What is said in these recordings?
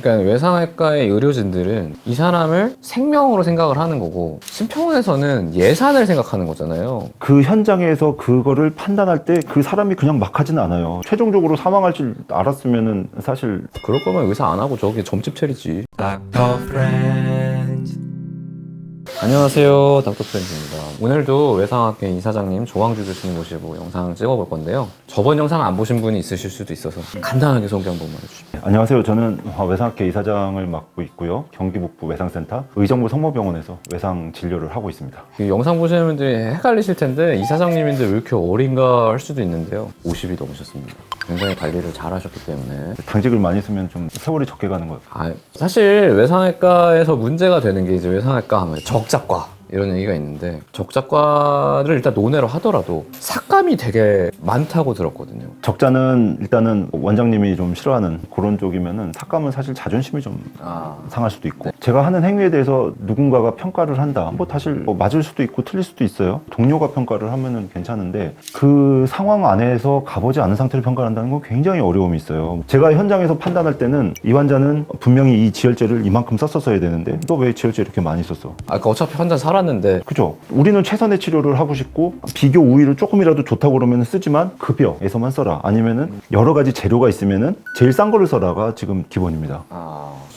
그러니까 외상외과의 의료진들은 이 사람을 생명으로 생각을 하는 거고, 심평원에서는 예산을 생각하는 거잖아요. 그 현장에서 그거를 판단할 때 그 사람이 그냥 막 하지는 않아요. 최종적으로 사망할 줄 알았으면은 사실 그럴 거면 의사 안 하고 저기 점집 차리지. 안녕하세요, 닥터프렌즈입니다. 오늘도 외상학회 이사장님 조광주 교수님 모시고 영상 찍어볼 건데요. 저번 영상 안 보신 분이 있으실 수도 있어서 간단하게 소개 한 번만 해주시면. 안녕하세요. 저는 외상학회 이사장을 맡고 있고요. 경기북부 외상센터 의정부 성모병원에서 외상 진료를 하고 있습니다. 이 영상 보시는 분들이 헷갈리실 텐데 이사장님인데 왜 이렇게 어린가 할 수도 있는데요. 50이 넘으셨습니다. 굉장히 관리를 잘 하셨기 때문에. 당직을 많이 쓰면 좀 세월이 적게 가는 거예요. 사실 외상외과에서 문제가 되는 게 이제 외상외과 하면 적작과 이런 얘기가 있는데, 적작과를 일단 논외로 하더라도 삭감이 되게 많다고 들었거든요. 적자는 일단은 원장님이 좀 싫어하는 그런 쪽이면은 삭감은 사실 자존심이 좀 상할 수도 있고, 제가 하는 행위에 대해서 누군가가 평가를 한다. 뭐 사실 뭐 맞을 수도 있고 틀릴 수도 있어요. 동료가 평가를 하면은 괜찮은데 그 상황 안에서 가보지 않은 상태로 평가를 한다는 건 굉장히 어려움이 있어요. 제가 현장에서 판단할 때는 이 환자는 분명히 이 지혈제를 이만큼 썼었어야 되는데 너 왜 지혈제 이렇게 많이 썼어? 그러니까 어차피 환자 살았는데. 그죠? 우리는 최선의 치료를 하고 싶고 비교 우위를 조금이라도 좋다고 그러면 쓰지만 급여에서만 써라. 아니면은 여러 가지 재료가 있으면은 제일 싼 거를 써라가 지금 기본입니다.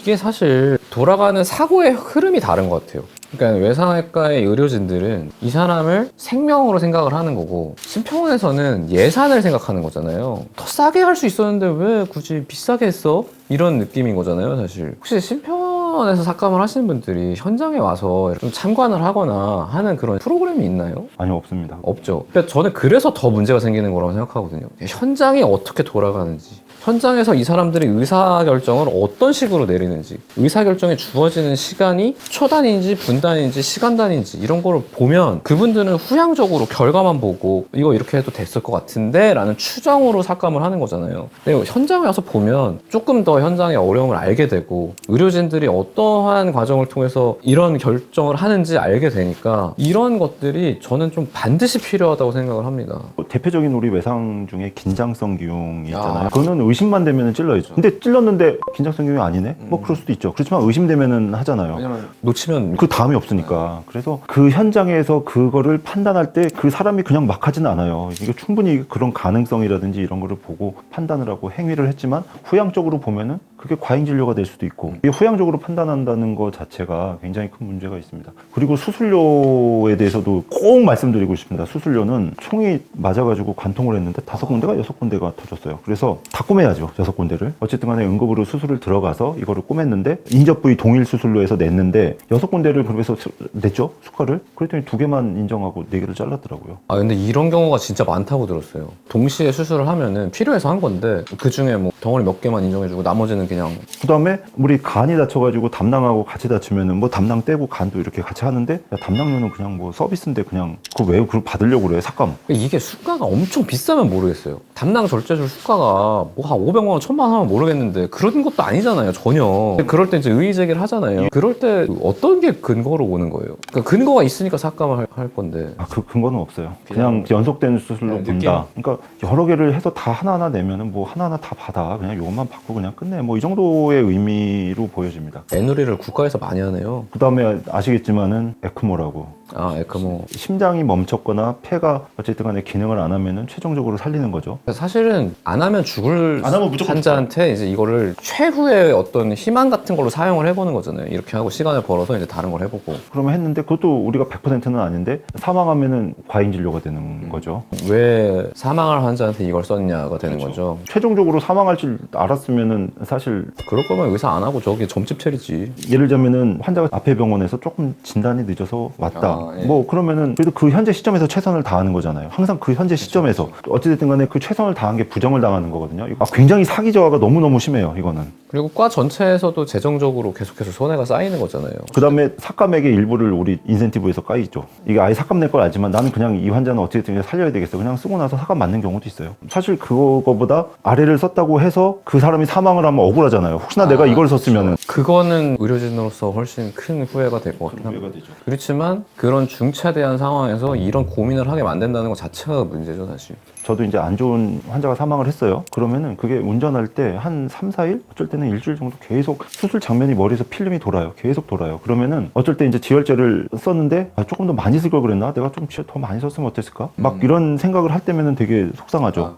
이게 사실 돌아가는 사고의 흐름이 다른 것 같아요. 그러니까 외상외과의 의료진들은 이 사람을 생명으로 생각을 하는 거고, 심평원에서는 예산을 생각하는 거잖아요. 더 싸게 할 수 있었는데 왜 굳이 비싸게 했어? 이런 느낌인 거잖아요, 사실. 혹시 심평원에서 삭감을 하시는 분들이 현장에 와서 좀 참관을 하거나 하는 그런 프로그램이 있나요? 아니요, 없습니다. 없죠. 그러니까 저는 그래서 더 문제가 생기는 거라고 생각하거든요. 현장이 어떻게 돌아가는지, 현장에서 이 사람들이 의사결정을 어떤 식으로 내리는지, 의사결정에 주어지는 시간이 초 단위인지 분 단위인지 시간 단위인지 이런 거를 보면 그분들은 후향적으로 결과만 보고 이거 이렇게 해도 됐을 것 같은데 라는 추정으로 삭감을 하는 거잖아요. 근데 현장에 와서 보면 조금 더 현장의 어려움을 알게 되고, 의료진들이 어떠한 과정을 통해서 이런 결정을 하는지 알게 되니까 이런 것들이 저는 좀 반드시 필요하다고 생각을 합니다. 대표적인 우리 외상 중에 긴장성 기용이 있잖아요. 그거는 의심만 되면 찔러야죠. 근데 찔렀는데 긴장성 기용이 아니네? 뭐 그럴 수도 있죠. 그렇지만 의심되면은 하잖아요. 왜냐면 놓치면 그 다음이 없으니까. 그래서 그 현장에서 그거를 판단할 때 그 사람이 그냥 막 하지는 않아요. 이게 충분히 그런 가능성이라든지 이런 거를 보고 판단을 하고 행위를 했지만 후향적으로 보면은 그게 과잉 진료가 될 수도 있고, 이게 후향적으로 판단한다는 것 자체가 굉장히 큰 문제가 있습니다. 그리고 수술료에 대해서도 꼭 말씀드리고 싶습니다. 수술료는 총이 맞아가지고 관통을 했는데 5군데가 6군데가 터졌어요. 그래서 다 꼬매야죠, 6군데를. 어쨌든 간에 응급으로 수술을 들어가서 이거를 꼬맸는데 인접 부위 동일 수술로해서 냈는데 6군데를 그래서 냈죠, 수가를. 그랬더니 2개만 인정하고 4개를 잘랐더라고요. 근데 이런 경우가 진짜 많다고 들었어요. 동시에 수술을 하면은 필요해서 한 건데 그 중에 뭐 덩어리 몇 개만 인정해주고 나머지는 그냥. 그 다음에 우리 간이 다쳐가지고 담낭하고 같이 다치면은 뭐 담낭 떼고 간도 이렇게 같이 하는데, 야, 담낭료는 그냥 뭐 서비스인데 그냥 그거 왜 그걸 받으려고 그래, 삭감. 이게 수가가 엄청 비싸면 모르겠어요. 담낭 절제술 수가가 뭐 한 500만 원, 1000만 원 하면 모르겠는데 그런 것도 아니잖아요, 전혀. 그럴 때 이제 의의 제기를 하잖아요. 그럴 때 어떤 게 근거로 오는 거예요? 그러니까 근거가 있으니까 삭감을 할 건데. 그 근거는 없어요. 그냥 연속된 수술로 본다. 그러니까 여러 개를 해서 다 하나하나 내면은 뭐 하나하나 다 받아. 그냥 이것만 받고 그냥 끝내. 뭐 이 정도의 의미로 보여집니다. 애누리를 국가에서 많이 하네요. 그 다음에 아시겠지만은 에크모라고. 에크모. 심장이 멈췄거나 폐가 어쨌든 간에 기능을 안 하면은 최종적으로 살리는 거죠. 사실은 안 하면 죽을 안 하면 무조건 환자한테 이제 이거를 최후의 어떤 희망 같은 걸로 사용을 해보는 거잖아요. 이렇게 하고 시간을 벌어서 이제 다른 걸 해보고. 그러면 했는데 그것도 우리가 100%는 아닌데 사망하면은 과잉 진료가 되는 거죠. 왜 사망할 환자한테 이걸 썼냐가 되는 거죠. 최종적으로 사망할 줄 알았으면은 사실 그럴 거면 의사 안 하고 저기 점집 차리지. 예를 들자면은 환자가 앞에 병원에서 조금 진단이 늦어서 왔다. 예. 뭐 그러면은 그래도 그 현재 시점에서 최선을 다하는 거잖아요. 항상 그 현재 시점에서 어찌됐든 간에 그 최선을 다한 게 부정을 당하는 거거든요. 굉장히 사기 저하가 너무너무 심해요, 이거는. 그리고 과 전체에서도 재정적으로 계속해서 손해가 쌓이는 거잖아요. 그 다음에 삭감액의 일부를 우리 인센티브에서 까이죠. 이게 아예 삭감 낼 걸 알지만 나는 그냥 이 환자는 어찌됐든 살려야 되겠어. 그냥 쓰고 나서 삭감 맞는 경우도 있어요. 사실 그거보다 아래를 썼다고 해서 그 사람이 사망을 하면 억울하잖아요. 혹시나 내가 이걸 썼으면은. 그거는 의료진으로서 훨씬 큰 후회가 될 것 같긴 합니다. 되죠. 그렇지만 그런 중차대한 상황에서 이런 고민을 하게 만든다는 것 자체가 문제죠, 사실. 저도 이제 안 좋은 환자가 사망을 했어요. 그러면은 그게 운전할 때 한 3, 4일? 어쩔 때는 일주일 정도 계속 수술 장면이 머리에서 필름이 돌아요. 계속 돌아요. 그러면은 어쩔 때 이제 지혈제를 썼는데 조금 더 많이 쓸 걸 그랬나? 내가 좀 더 많이 썼으면 어땠을까? 막 이런 생각을 할 때면은 되게 속상하죠.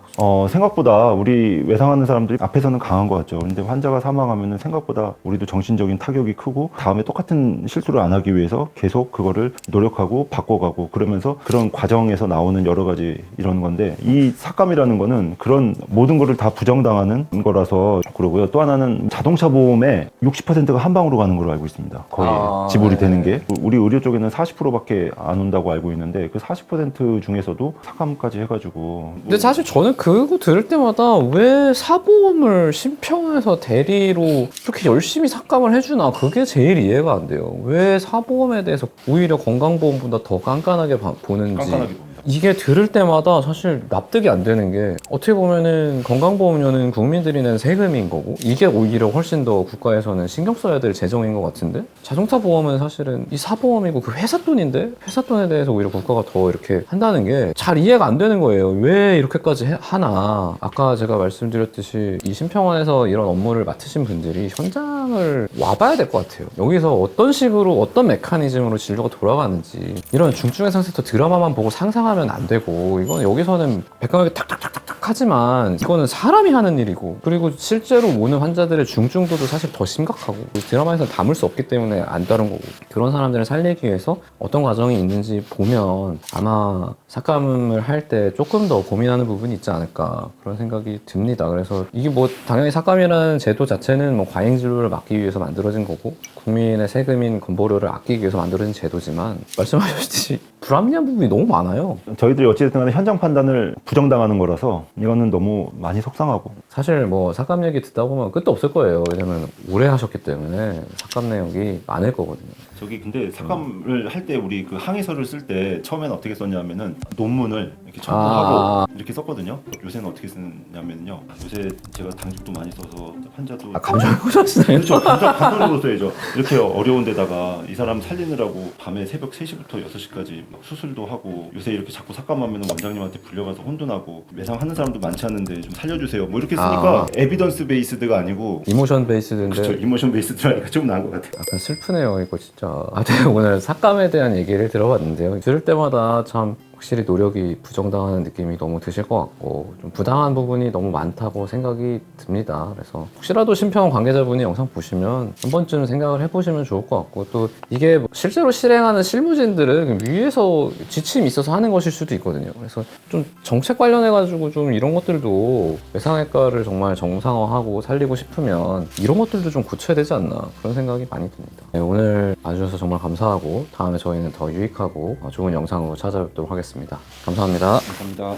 생각보다 우리 외상하는 사람들이 앞에서는 강한 것 같죠. 근데 환자가 사망하면은 생각보다 우리도 정신적인 타격이 크고 다음에 똑같은 실수를 안 하기 위해서 계속 그거를 노력하고 바꿔가고 그러면서 그런 과정에서 나오는 여러 가지 이런 건데 이 삭감이라는 거는 그런 모든 거를 다 부정당하는 거라서 그러고요. 또 하나는 자동차 보험의 60%가 한 방으로 가는 걸로 알고 있습니다. 거의 지불이 되는 게. 우리 의료 쪽에는 40%밖에 안 온다고 알고 있는데 그 40% 중에서도 삭감까지 해가지고. 근데 사실 저는 그거 들을 때마다 왜 사보험을 심평해서 대리로 그렇게 열심히 삭감을 해주나 그게 제일 이해가 안 돼요. 왜 사보험에 대해서 오히려 건강보험보다 더 깐깐하게 보는지. 깐깐하게 봅니다. 이게 들을 때마다 사실 납득이 안 되는 게 어떻게 보면은 건강보험료는 국민들이 낸 세금인 거고 이게 오히려 훨씬 더 국가에서는 신경 써야 될 재정인 것 같은데 자동차 보험은 사실은 이 사보험이고 그 회사 돈인데 회사 돈에 대해서 오히려 국가가 더 이렇게 한다는 게 잘 이해가 안 되는 거예요. 왜 이렇게까지 하나. 아까 제가 말씀드렸듯이 이 심평원에서 이런 업무를 맡으신 분들이 현장을 와봐야 될 것 같아요. 여기서 어떤 식으로 어떤 메커니즘으로 진료가 돌아가는지 이런 중증외상 센터 드라마만 보고 상상하면 안 되고 이건 여기서는 백강하게 탁탁탁탁탁 하지만 이거는 사람이 하는 일이고 그리고 실제로 오는 환자들의 중증도도 사실 더 심각하고 드라마에서는 담을 수 없기 때문에 안 다른 거고 그런 사람들을 살리기 위해서 어떤 과정이 있는지 보면 아마 삭감을 할 때 조금 더 고민하는 부분이 있지 않을까 그런 생각이 듭니다. 그래서 이게 뭐 당연히 삭감이라는 제도 자체는 뭐 과잉 진료를 막기 위해서 만들어진 거고 국민의 세금인 건보료를 아끼기 위해서 만들어진 제도지만 말씀하셨듯이 불합리한 부분이 너무 많아요. 저희들이 어찌됐든 간에 현장 판단을 부정당하는 거라서 이거는 너무 많이 속상하고 사실 뭐 삭감 얘기 듣다 보면 끝도 없을 거예요. 왜냐면 오래 하셨기 때문에 삭감 내역이 많을 거거든요. 저기 근데 삭감을 할 때 우리 그 항의서를 쓸 때 처음에는 어떻게 썼냐면은 논문을 이렇게 첨부하고 이렇게 썼거든요. 요새는 어떻게 쓰냐면요. 요새 제가 당직도 많이 써서 환자도 감정이 오셨어요? 그렇죠. 감정으로 써야죠. 이렇게 어려운 데다가 이 사람 살리느라고 밤에 새벽 3시부터 6시까지 막 수술도 하고 요새 이렇게 자꾸 삭감하면 원장님한테 불려가서 혼돈하고 외상하는 사람도 많지 않은데 좀 살려주세요. 뭐 이렇게 쓰니까 에비던스 베이스드가 아니고 이모션 베이스드인데 그렇죠. 이모션 베이스드라니까 좀 나은 것 같아요. 약간 슬프네요 이거 진짜. 네, 오늘 삭감에 대한 얘기를 들어봤는데요. 들을 때마다 참 확실히 노력이 부정당하는 느낌이 너무 드실 것 같고 좀 부당한 부분이 너무 많다고 생각이 듭니다. 그래서 혹시라도 심평원 관계자분이 영상 보시면 한 번쯤 생각을 해보시면 좋을 것 같고 또 이게 실제로 실행하는 실무진들은 위에서 지침이 있어서 하는 것일 수도 있거든요. 그래서 좀 정책 관련해가지고 좀 이런 것들도 외상외과를 정말 정상화하고 살리고 싶으면 이런 것들도 좀 고쳐야 되지 않나 그런 생각이 많이 듭니다. 네, 오늘 와주셔서 정말 감사하고 다음에 저희는 더 유익하고 좋은 영상으로 찾아뵙도록 하겠습니다. 감사합니다. 감사합니다.